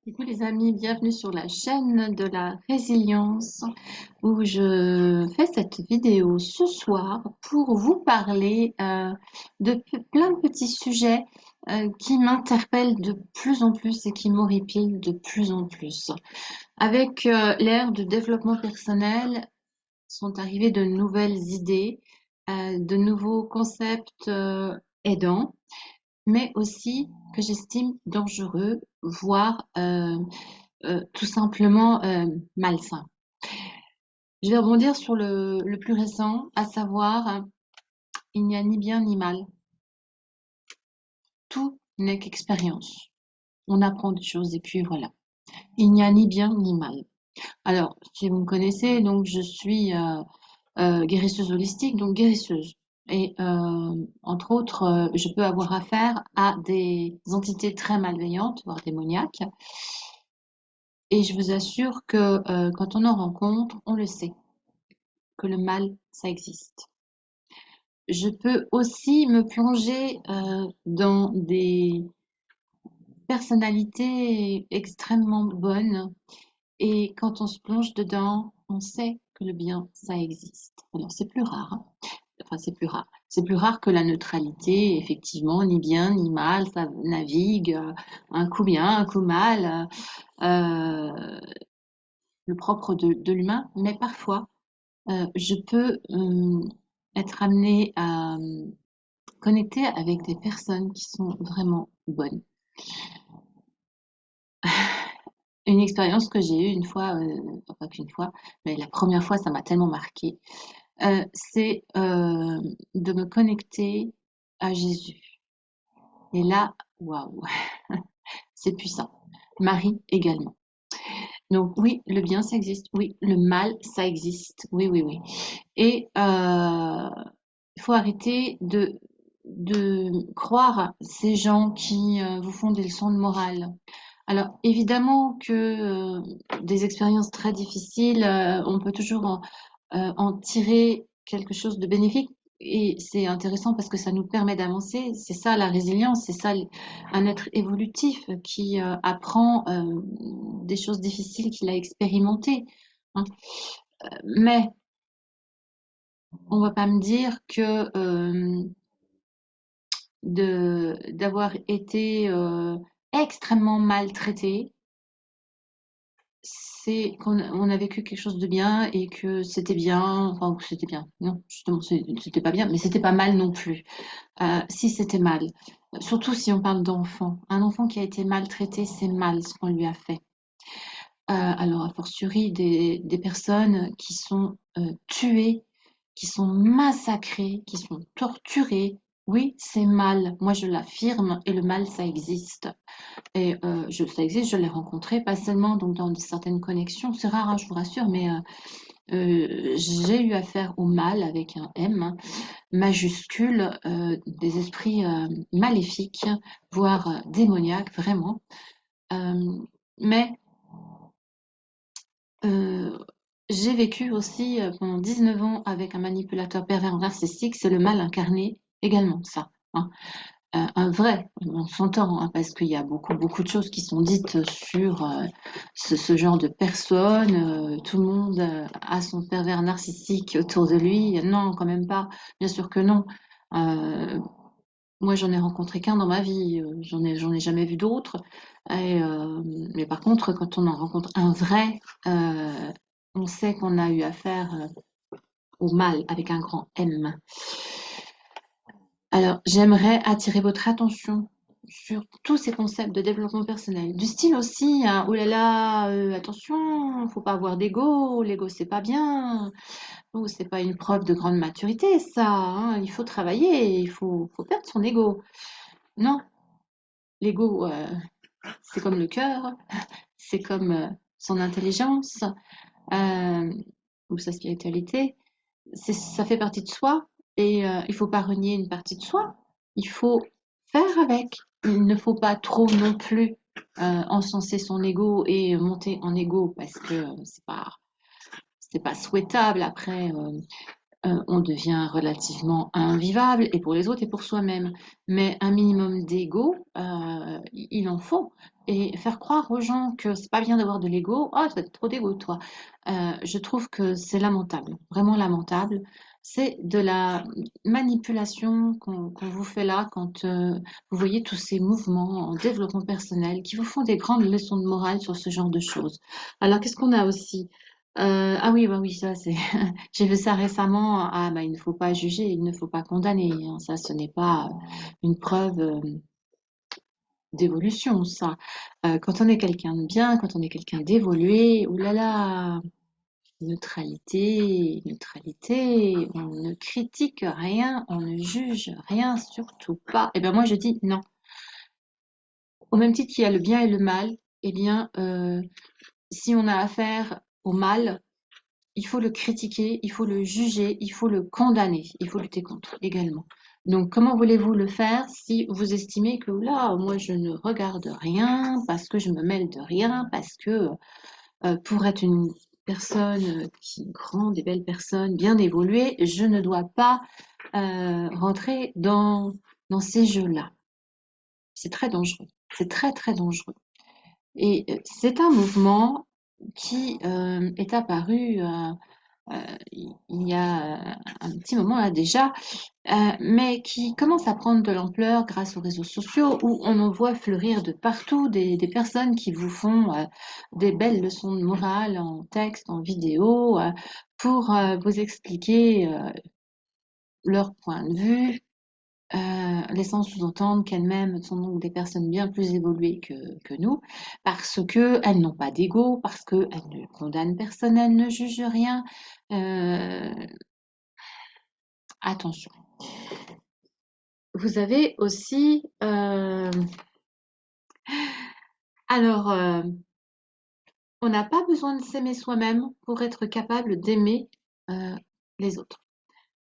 Coucou les amis, bienvenue sur la chaîne de la résilience où je fais cette vidéo ce soir pour vous parler de plein de petits sujets qui m'interpellent de plus en plus et qui m'horripilent de plus en plus. Avec l'ère du développement personnel sont arrivées de nouvelles idées, de nouveaux concepts aidants, mais aussi que j'estime dangereux, voire tout simplement malsain. Je vais rebondir sur le plus récent, à savoir, il n'y a ni bien ni mal. Tout n'est qu'expérience. On apprend des choses et puis voilà. Il n'y a ni bien ni mal. Alors, si vous me connaissez, donc je suis guérisseuse holistique, donc guérisseuse. Et entre autres, je peux avoir affaire à des entités très malveillantes, voire démoniaques. Et je vous assure que quand on en rencontre, on le sait, que le mal, ça existe. Je peux aussi me plonger dans des personnalités extrêmement bonnes et quand on se plonge dedans, on sait que le bien, ça existe. Alors c'est plus rare, hein. Enfin c'est plus rare. C'est plus rare que la neutralité, effectivement, ni bien ni mal, ça navigue, un coup bien, un coup mal, le propre de l'humain, mais parfois je peux être amenée à connecter avec des personnes qui sont vraiment bonnes. Une expérience que j'ai eue une fois, enfin pas qu'une fois, mais la première fois, ça m'a tellement marquée, c'est de me connecter à Jésus. Et là, waouh, c'est puissant. Marie également. Donc oui, le bien, ça existe. Oui, le mal, ça existe. Oui, oui, oui. Et il faut arrêter de croire ces gens qui vous font des leçons de morale. Alors évidemment que des expériences très difficiles, on peut toujours en tirer quelque chose de bénéfique et c'est intéressant parce que ça nous permet d'avancer. C'est ça la résilience, c'est ça un être évolutif qui apprend des choses difficiles qu'il a expérimentées, hein. Mais on va pas me dire que d'avoir été extrêmement maltraité, c'est qu'on a vécu quelque chose de bien et que c'était bien, enfin que c'était bien. Non, justement, c'était pas bien, mais c'était pas mal non plus. Si c'était mal, surtout si on parle d'enfant. Un enfant qui a été maltraité, c'est mal ce qu'on lui a fait. Alors, a fortiori, des personnes qui sont tuées, qui sont massacrées, qui sont torturées. Oui, c'est mal. Moi, je l'affirme. Et le mal, ça existe. Et ça existe, je l'ai rencontré, pas seulement donc, dans certaines connexions. C'est rare, hein, je vous rassure, mais j'ai eu affaire au mal avec un M, hein, majuscule, des esprits maléfiques, voire démoniaques, vraiment. Mais Heu, j'ai vécu aussi, pendant 19 ans avec un manipulateur pervers narcissique, c'est le mal incarné également ça, hein. Un vrai, on s'entend, hein, parce qu'il y a beaucoup, beaucoup de choses qui sont dites sur, ce genre de personnes, tout le monde, a son pervers narcissique autour de lui. Non, quand même pas, bien sûr que non. Heu, Moi j'en ai rencontré qu'un dans ma vie, j'en ai jamais vu d'autres et mais par contre quand on en rencontre un vrai, on sait qu'on a eu affaire, au mal avec un grand M. Alors j'aimerais attirer votre attention sur tous ces concepts de développement personnel, du style aussi, hein: «Oh là là, attention, faut pas avoir d'ego, l'ego c'est pas bien. Oh c'est pas une preuve de grande maturité ça, hein, il faut travailler, il faut perdre son ego». Non, l'ego, c'est comme le cœur, c'est comme son intelligence euh, ou sa spiritualité. Ça fait partie de soi et il faut pas renier une partie de soi. Il faut faire avec. Il ne faut pas trop non plus encenser son ego et monter en ego parce que c'est pas souhaitable après. on devient relativement invivable et pour les autres et pour soi-même. Mais un minimum d'ego, il en faut. Et faire croire aux gens que c'est pas bien d'avoir de l'ego, oh, t'as trop d'ego, toi. Je trouve que c'est lamentable, vraiment lamentable. C'est de la manipulation qu'on vous fait là quand vous voyez tous ces mouvements en développement personnel qui vous font des grandes leçons de morale sur ce genre de choses. Alors, qu'est-ce qu'on a aussi? Ah oui, bah oui, ça c'est. J'ai vu ça récemment. Ah bah il ne faut pas juger, il ne faut pas condamner, hein. Ça, ce n'est pas une preuve d'évolution, ça. Quand on est quelqu'un de bien, quand on est quelqu'un d'évolué, oulala, neutralité, neutralité, on ne critique rien, on ne juge rien, surtout pas. Eh bien moi je dis non. Au même titre qu'il y a le bien et le mal, eh bien si on a affaire au mal, il faut le critiquer, il faut le juger, il faut le condamner, il faut lutter contre également. Donc, comment voulez-vous le faire si vous estimez que là, moi, je ne regarde rien parce que je me mêle de rien, parce que pour être une personne qui grande et belle personne, bien évoluée, je ne dois pas rentrer dans ces jeux-là. C'est très dangereux. C'est très, très dangereux. Et c'est un mouvement qui est apparu il y a un petit moment là déjà, mais qui commence à prendre de l'ampleur grâce aux réseaux sociaux où on en voit fleurir de partout des personnes qui vous font des belles leçons de morale en texte, en vidéo, pour vous expliquer leur point de vue, laissant sous-entendre qu'elles-mêmes sont donc des personnes bien plus évoluées que nous, parce qu'elles n'ont pas d'ego, parce qu'elles ne condamnent personne, elles ne jugent rien. Euh, Attention. Vous avez aussi, alors, on n'a pas besoin de s'aimer soi-même pour être capable d'aimer les autres.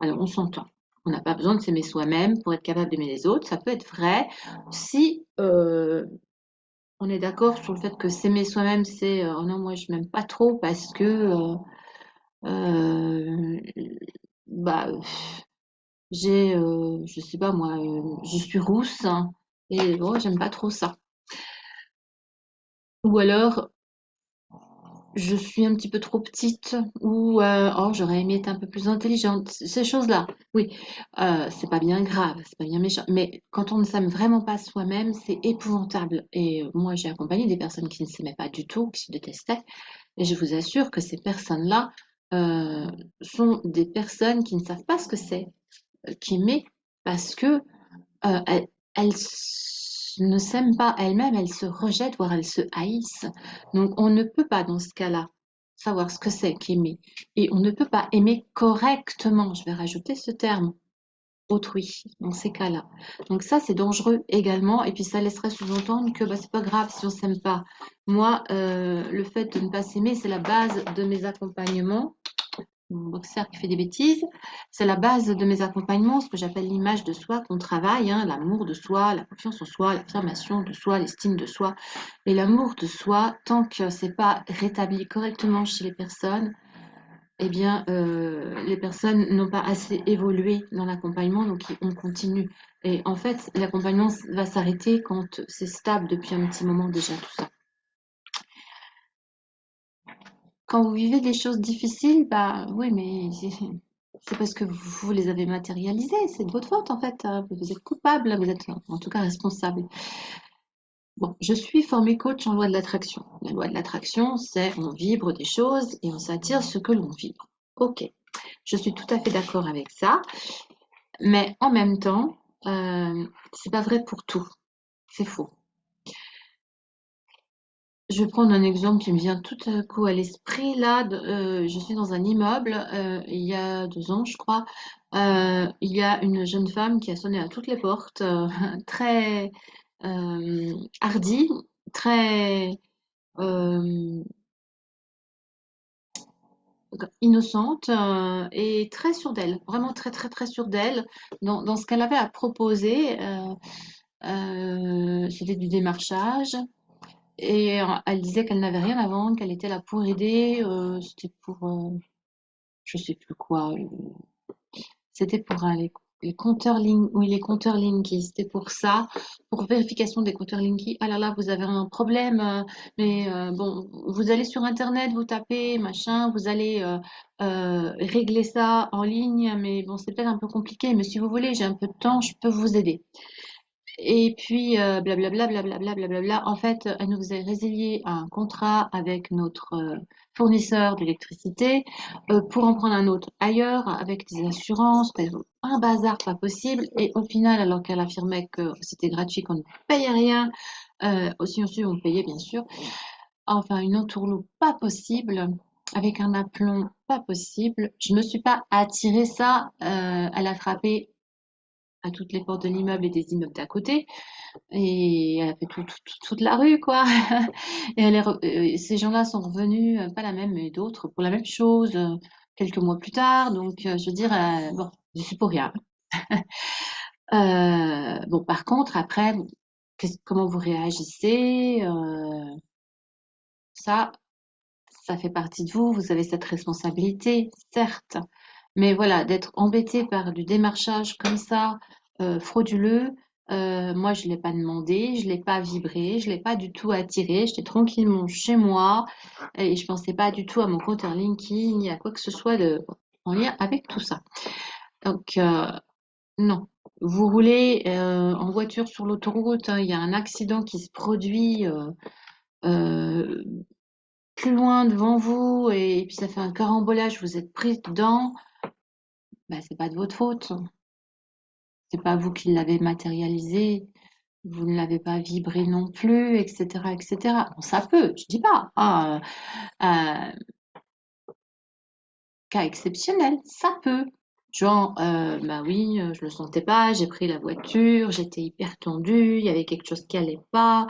Alors, on s'entend. On n'a pas besoin de s'aimer soi-même pour être capable d'aimer les autres. Ça peut être vrai si on est d'accord sur le fait que s'aimer soi-même, c'est oh non, moi je m'aime pas trop parce que euh, bah, je sais pas moi, je suis rousse hein, et bon, j'aime pas trop ça. Ou alors, je suis un petit peu trop petite ou oh, j'aurais aimé être un peu plus intelligente. Ces choses-là, oui, c'est pas bien grave, c'est pas bien méchant. Mais quand on ne s'aime vraiment pas soi-même, c'est épouvantable. Et moi, j'ai accompagné des personnes qui ne s'aimaient pas du tout, qui se détestaient. Et je vous assure que ces personnes-là euh, sont des personnes qui ne savent pas ce que c'est qu'aimer parce que elles ne s'aiment pas elles-mêmes, elles se rejettent, voire elles se haïssent. Donc on ne peut pas dans ce cas-là savoir ce que c'est qu'aimer. Et on ne peut pas aimer correctement, je vais rajouter ce terme, autrui, dans ces cas-là. Donc ça, c'est dangereux également. Et puis ça laisserait sous-entendre que bah, c'est pas grave si on s'aime pas. Moi, le fait de ne pas s'aimer, c'est la base de mes accompagnements mon boxeur qui fait des bêtises. C'est la base de mes accompagnements, ce que j'appelle l'image de soi qu'on travaille, hein, l'amour de soi, la confiance en soi, l'affirmation de soi, l'estime de soi. Et l'amour de soi, tant que c'est pas rétabli correctement chez les personnes, eh bien, les personnes n'ont pas assez évolué dans l'accompagnement, donc on continue. Et en fait, l'accompagnement va s'arrêter quand c'est stable depuis un petit moment déjà, tout ça. Quand vous vivez des choses difficiles, bah oui, mais c'est parce que vous les avez matérialisées. C'est de votre faute en fait, hein. Vous êtes coupable, vous êtes en tout cas responsable. Bon, je suis formée coach en loi de l'attraction. La loi de l'attraction, c'est on vibre des choses et on s'attire ce que l'on vibre. Ok, je suis tout à fait d'accord avec ça, mais en même temps, c'est pas vrai pour tout. C'est faux. Je vais prendre un exemple qui me vient tout à coup à l'esprit. Là, je suis dans un immeuble, il y a 2 ans, je crois. Il y a une jeune femme qui a sonné à toutes les portes, très hardie, très euh, innocente et très sûre d'elle, vraiment très très très sûre d'elle dans ce qu'elle avait à proposer. C'était du démarchage. Et elle disait qu'elle n'avait rien à vendre, qu'elle était là pour aider. C'était pour, je sais plus quoi. C'était pour les compteurs Link, oui, les compteurs Linky. C'était pour ça, pour vérification des compteurs Linky. Ah là là, vous avez un problème, mais bon, vous allez sur Internet, vous tapez machin, vous allez régler ça en ligne, mais bon, c'est peut-être un peu compliqué. Mais si vous voulez, j'ai un peu de temps, je peux vous aider. Et puis, blablabla, blablabla, blablabla. En fait, elle nous faisait résilier un contrat avec notre fournisseur d'électricité pour en prendre un autre ailleurs avec des assurances, un bazar pas possible. Et au final, alors qu'elle affirmait que c'était gratuit, qu'on ne payait rien, aussi ensuite on payait bien sûr, enfin une entourloupe pas possible, avec un aplomb pas possible. Je me suis pas attiré ça. Elle a frappé à toutes les portes de l'immeuble et des immeubles d'à côté. Et elle a fait toute la rue, quoi. Et ces gens-là sont revenus, pas la même, mais d'autres, pour la même chose, quelques mois plus tard. Donc, je veux dire, bon, je suis pour rien. Bon, par contre, après, comment vous réagissez, ça, ça fait partie de vous. Vous avez cette responsabilité, certes. Mais voilà, d'être embêté par du démarchage comme ça, frauduleux, moi je l'ai pas demandé, je l'ai pas vibré, je l'ai pas du tout attiré. J'étais tranquillement chez moi et je pensais pas du tout à mon compteur Linky ni à quoi que ce soit en lien avec tout ça. Donc non. Vous roulez en voiture sur l'autoroute, hein, il y a un accident qui se produit euh, plus loin devant vous et puis ça fait un carambolage, vous êtes pris dedans, bah, c'est pas de votre faute. C'est pas vous qui l'avez matérialisé, vous ne l'avez pas vibré non plus, etc., etc. Bon, ça peut, je dis pas, hein, cas exceptionnel, ça peut. Genre, bah oui, je le sentais pas, j'ai pris la voiture, j'étais hyper tendue, il y avait quelque chose qui allait pas,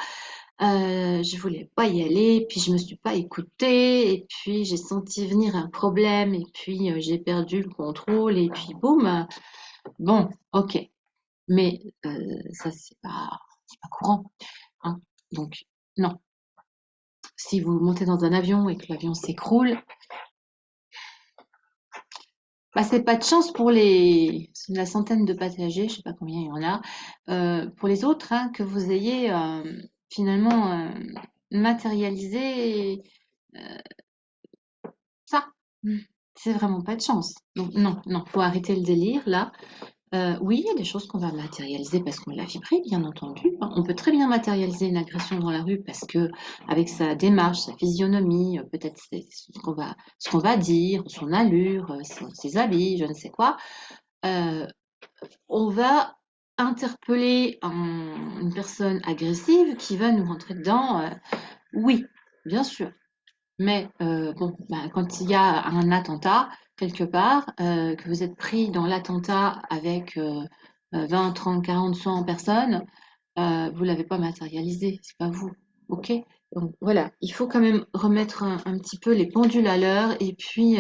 je voulais pas y aller, puis je me suis pas écoutée, et puis j'ai senti venir un problème, et puis j'ai perdu le contrôle, et puis boum. Bon, ok. Mais ça, c'est pas courant, hein. Donc, non. Si vous montez dans un avion et que l'avion s'écroule, bah, c'est pas de chance pour c'est la centaine de passagers, je sais pas combien il y en a, pour les autres, hein, que vous ayez finalement matérialisé ça. C'est vraiment pas de chance. Donc, non, non, faut arrêter le délire là. Oui, il y a des choses qu'on va matérialiser parce qu'on l'a vibré, bien entendu, hein. On peut très bien matérialiser une agression dans la rue parce que, avec sa démarche, sa physionomie, peut-être ce qu'on va dire, son allure, ses habits, je ne sais quoi, euh, on va interpeller une personne agressive qui va nous rentrer dedans. Oui, bien sûr. Mais bon, bah, quand il y a un attentat quelque part, que vous êtes pris dans l'attentat avec 20, 30, 40, 100 personnes, vous l'avez pas matérialisé, c'est pas vous. OK? Donc voilà, il faut quand même remettre un petit peu les pendules à l'heure. Et puis,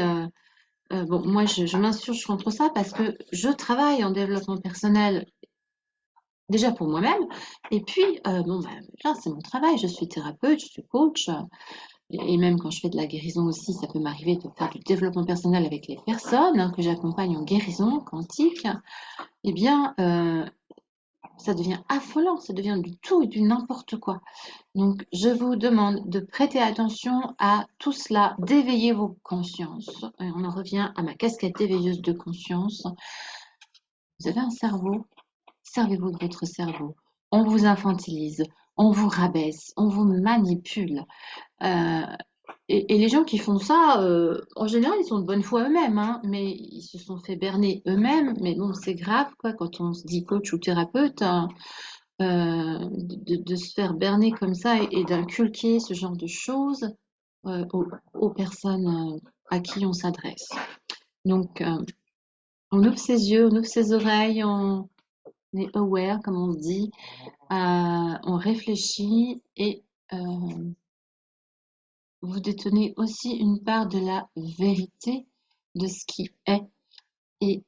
bon, moi, je m'insurge contre ça parce que je travaille en développement personnel déjà pour moi-même. Et puis, bon, bah, là, c'est mon travail. Je suis thérapeute, je suis coach. Et même quand je fais de la guérison aussi, ça peut m'arriver de faire du développement personnel avec les personnes, hein, que j'accompagne en guérison quantique. Eh bien, ça devient affolant, ça devient du tout et du n'importe quoi. Donc, je vous demande de prêter attention à tout cela, d'éveiller vos consciences. Et on en revient à ma casquette d'éveilleuse de conscience. Vous avez un cerveau, servez-vous de votre cerveau. On vous infantilise, on vous rabaisse, on vous manipule. Euh, et les gens qui font ça, en général, ils sont de bonne foi eux-mêmes, hein, mais ils se sont fait berner eux-mêmes. Mais bon, c'est grave, quoi, quand on se dit coach ou thérapeute, hein, de se faire berner comme ça et d'inculquer ce genre de choses aux personnes à qui on s'adresse. Donc, on ouvre ses yeux, on ouvre ses oreilles, on est aware, comme on se dit, on réfléchit et vous détenez aussi une part de la vérité de ce qui est. Et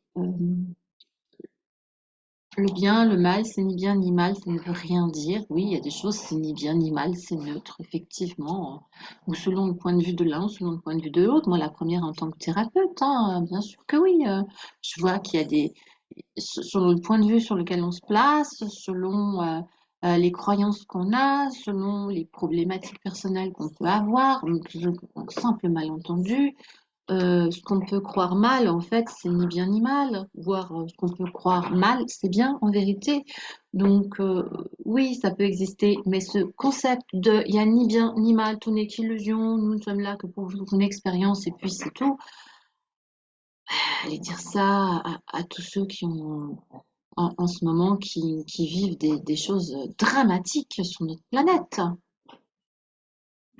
Le bien, le mal, c'est ni bien ni mal, ça ne veut rien dire. Oui, il y a des choses, c'est ni bien ni mal, c'est neutre, effectivement. Ou selon le point de vue de l'un, selon le point de vue de l'autre. Moi, la première en tant que thérapeute, hein, bien sûr que oui. Je vois qu'il y a selon le point de vue sur lequel on se place, selon les croyances qu'on a, selon les problématiques personnelles qu'on peut avoir, donc simple malentendu. Ce qu'on peut croire mal, en fait, c'est ni bien ni mal, voire ce qu'on peut croire mal, c'est bien en vérité. Donc, oui, ça peut exister, mais ce concept de il n'y a ni bien ni mal, tout n'est qu'illusion, nous ne sommes là que pour vivre une expérience et puis c'est tout. Aller dire ça à tous ceux qui ont en ce moment qui vivent des choses dramatiques sur notre planète.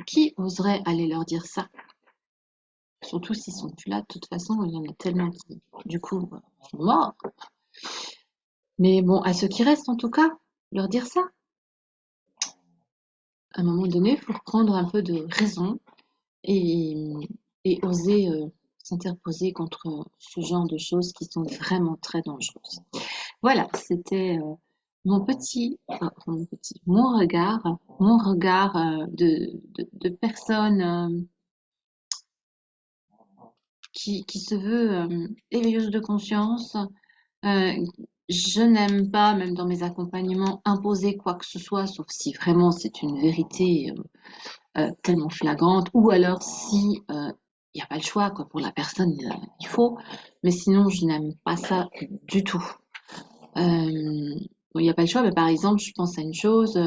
Qui oserait aller leur dire ça? Surtout s'ils sont plus là, de toute façon, il y en a tellement qui, du coup, sont morts. Mais bon, à ceux qui restent, en tout cas, leur dire ça. À un moment donné, il faut reprendre un peu de raison et, et oser s'interposer contre ce genre de choses qui sont vraiment très dangereuses. Voilà, c'était mon regard de personne qui se veut éveilleuse de conscience. Euh, je n'aime pas, même dans mes accompagnements, imposer quoi que ce soit, sauf si vraiment c'est une vérité tellement flagrante, ou alors si il n'y a pas le choix, quoi, pour la personne, il faut. Mais sinon, je n'aime pas ça du tout. Bon, il n'y a pas le choix, mais par exemple, je pense à une chose.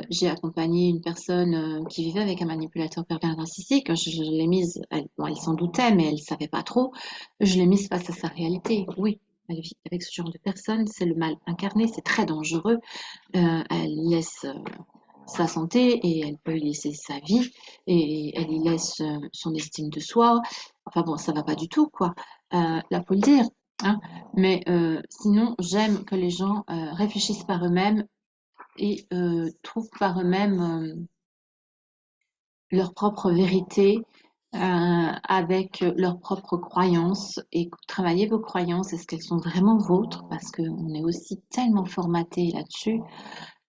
J'ai accompagné une personne qui vivait avec un manipulateur pervers narcissique. Je l'ai mise, bon, elle s'en doutait, mais elle ne savait pas trop. Je l'ai mise face à sa réalité. Oui, elle vit avec ce genre de personne, c'est le mal incarné, c'est très dangereux. Elle y laisse sa santé et elle peut y laisser sa vie et elle y laisse son estime de soi. Enfin bon, ça va pas du tout, quoi. Là, faut le dire. Hein. Mais sinon, j'aime que les gens réfléchissent par eux-mêmes et trouvent par eux-mêmes leur propre vérité avec leurs propres croyances et travailler vos croyances, est-ce qu'elles sont vraiment vôtres? Parce qu'on est aussi tellement formaté là-dessus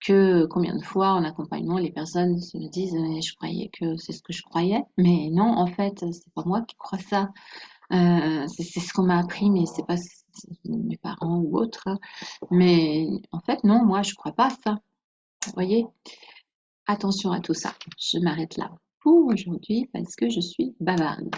que combien de fois en accompagnement les personnes se disent je croyais que c'est ce que je croyais, mais non, en fait, c'est pas moi qui crois ça. C'est ce qu'on m'a appris, mais c'est pas mes parents ou autres. Hein. Mais en fait, non, moi, je crois pas ça. Vous voyez? Attention à tout ça. Je m'arrête là pour aujourd'hui parce que je suis bavarde.